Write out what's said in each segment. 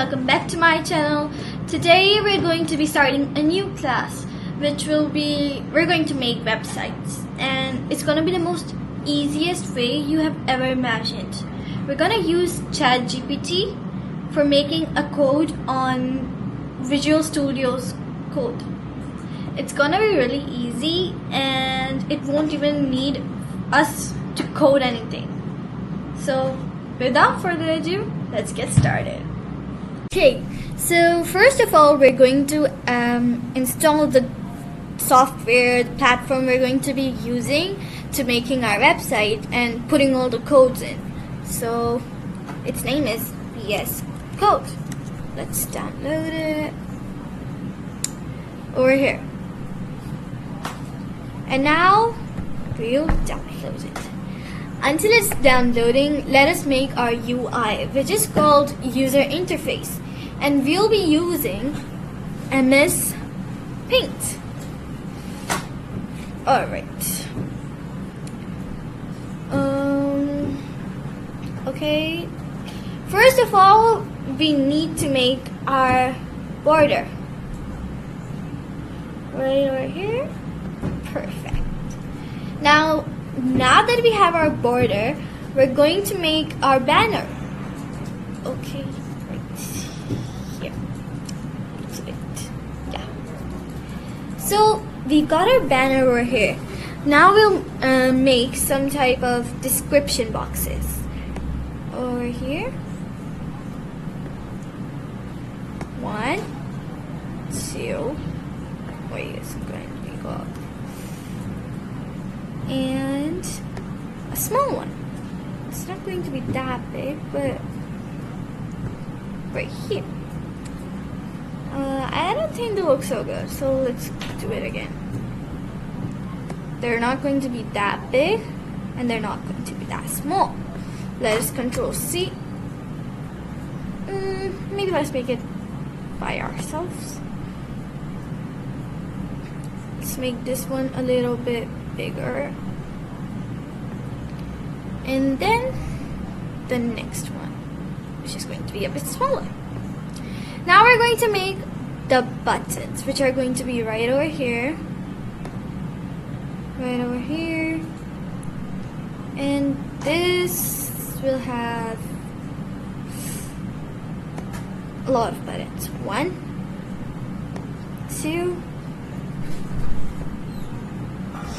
welcome back to my channel. Today we're going to be starting a new class which we're going to make websites, and it's going to be the most easiest way you have ever imagined. We're going to use ChatGPT for making a code on Visual Studio's code. It's going to be really easy and it won't even need us to code anything. So without further ado, let's get started. Okay, so first of all, we're going to install the software, the platform we're going to be using to making our website and putting all the codes in. So its name is VS Code. Let's download it over here. And now we'll download it. Until it's downloading, let us make our UI, which is called user interface, and we'll be using MS Paint. Alright. Okay. First of all, we need to make our border. Right over here. Perfect. Now that we have our border, we're going to make our banner. Okay, right here. Yeah. So we got our banner over here. Now we'll make some type of description boxes over here. 1, 2. Wait, it's going to go up. And a small one. It's not going to be that big, but right here. I don't think they look so good, so let's do it again. They're not going to be that big, and they're not going to be that small. Let's Control C. Maybe let's make it by ourselves. Let's make this one a little bit bigger, and then the next one, which is going to be a bit smaller. Now we're going to make the buttons, which are going to be right over here, and this will have a lot of buttons. 1, 2,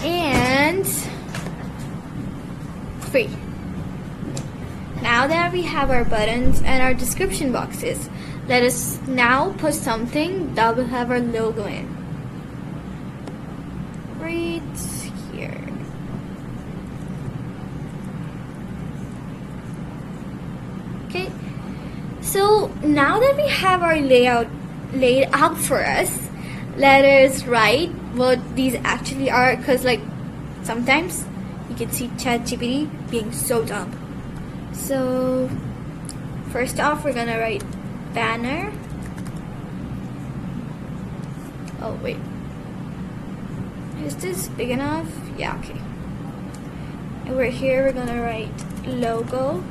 and 3. Now that we have our buttons and our description boxes, let us now put something that will have our logo in. Right here. Okay. So now that we have our layout laid out for us, let us write what these actually are, because like sometimes you can see ChatGPT being so dumb. So first off, we're gonna write banner. Oh wait, is this big enough? Yeah, okay. Over here we're gonna write logo.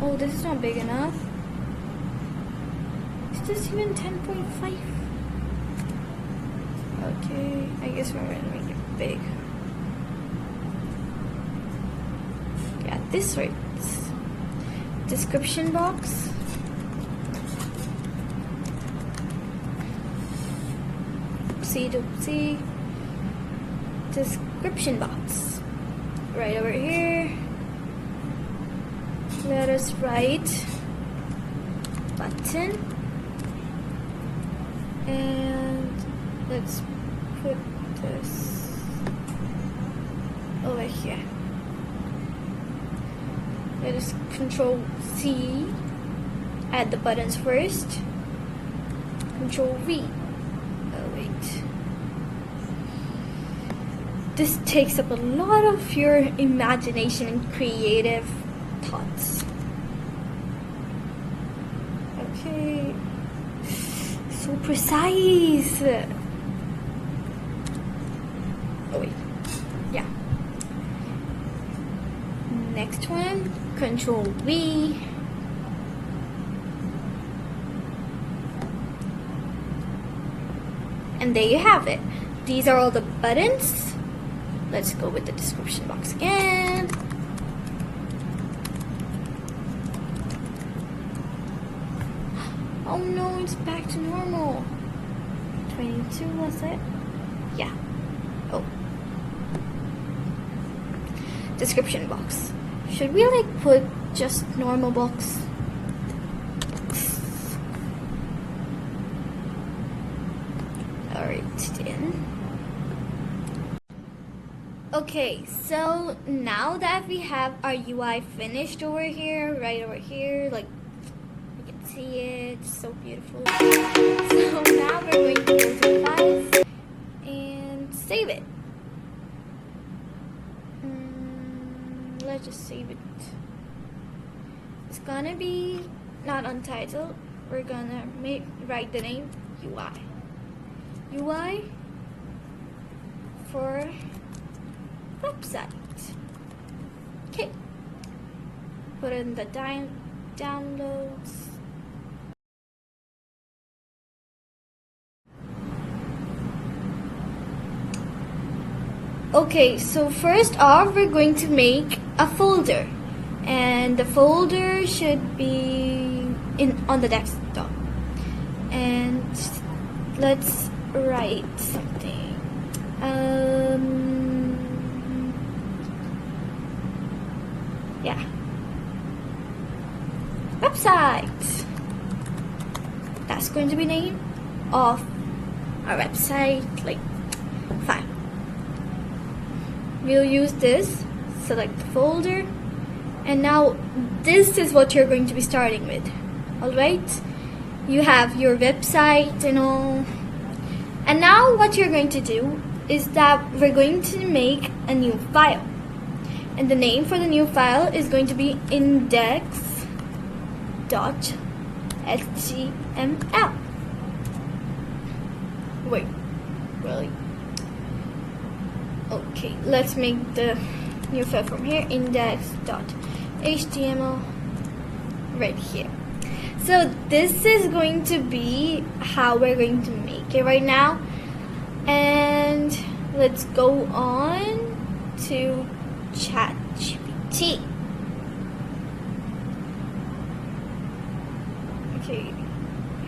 Oh, this is not big enough. Is this even 10.5? Okay, I guess we're gonna make it big. Yeah, this right. Description box. Oopsie. Description box. Right over here. Let us write button. And let's put this over here. Let us Control C, add the buttons first. Control V. Oh wait. This takes up a lot of your imagination and creative thoughts. Okay. So precise. Oh wait. Yeah. Next one, Control V. And there you have it. These are all the buttons. Let's go with the description box again. Oh no, it's back to normal. 22 was it? Yeah. Oh. Description box. Should we like put just normal box? Alright then. Okay, so now that we have our UI finished over here, right over here, like you can see it, it's so beautiful. So now we're going to go to files and save it. Let's just save it. It's gonna be not untitled. We're gonna write the name UI. UI for website. Okay. Put in the downloads. Okay, so first off, we're going to make a folder, and the folder should be on the desktop. And let's write something. Yeah. Website. That's going to be name of our website. Like, fine. We'll use this. Select the folder. And now this is what you're going to be starting with. Alright? You have your website and all. And now what you're going to do is that we're going to make a new file. And the name for the new file is going to be index.html. Wait, really? Okay, let's make the new file from here, index.html, right here. So this is going to be how we're going to make it right now. And let's go on to ChatGPT. Okay,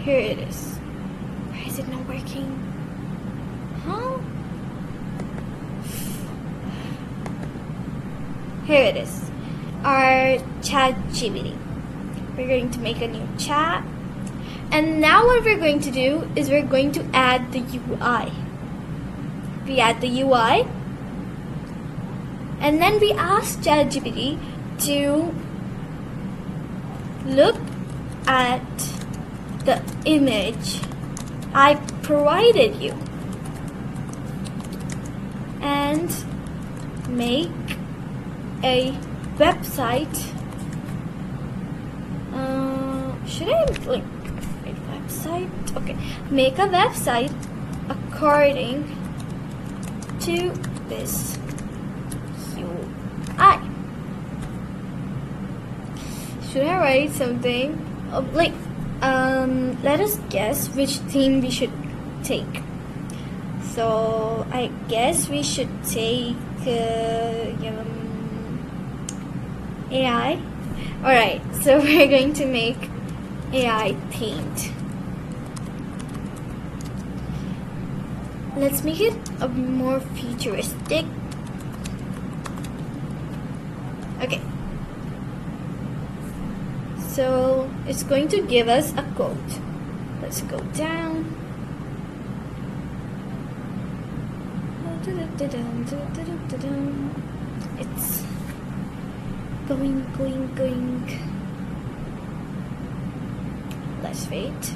here it is. Why is it not working? Huh? Here it is. Our ChatGPT. We're going to make a new chat. And now what we're going to do is we're going to add the UI. We add the UI. And then we ask ChatGPT to look at the image I provided you and make a website. Should I like a website? Okay, make a website according to this UI. Should I write something? Let us guess which theme we should take. So I guess we should take AI. Alright, so we're going to make AI themed. Let's make it a more futuristic. Okay. So it's going to give us a code. Let's go down. It's going. Let's wait.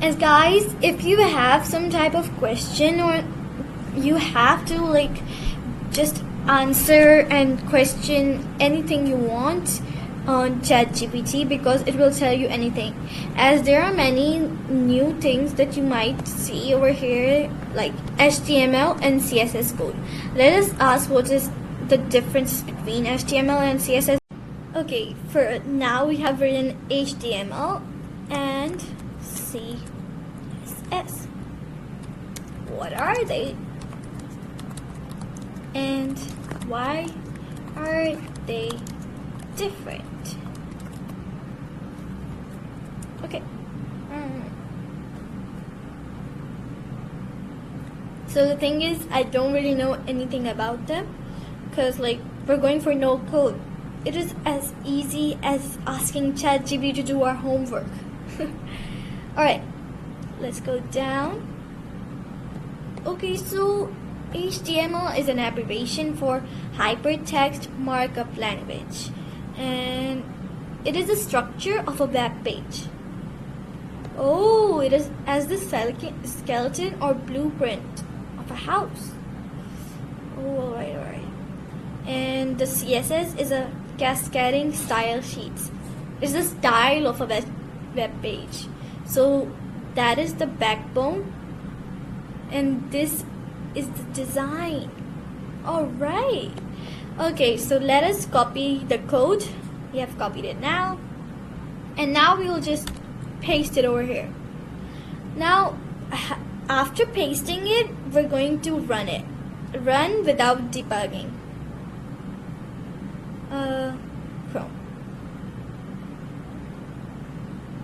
And guys, if you have some type of question or you have to just answer and question anything you want on ChatGPT, because it will tell you anything, as there are many new things that you might see over here, like HTML and CSS code. Let us ask what is the difference between HTML and CSS. Okay, for now we have written HTML and CSS. What are they? And why are they different? Okay. So the thing is, I don't really know anything about them because we're going for no code. It is as easy as asking ChatGPT to do our homework. Alright, let's go down. Okay, so HTML is an abbreviation for Hypertext Markup Language, and it is the structure of a web page. Oh, it is as the skeleton or blueprint of a house. Oh, alright. And the CSS is a cascading style sheets. It's the style of a web page. So that is the backbone, and this is the design. Alright. Okay, so let us copy the code. We have copied it now. And now we will just paste it over here. Now, after pasting it, we're going to run it. Run without debugging. Chrome.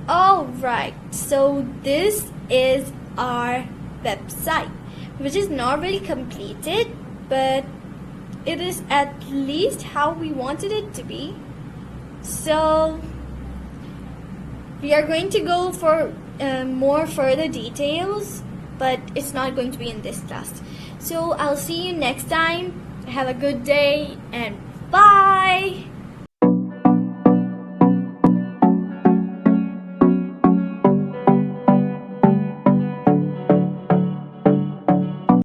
Alright, so this is our website, which is not really completed, but it is at least how we wanted it to be. So we are going to go for more further details, but it's not going to be in this class. So I'll see you next time. Have a good day and bye.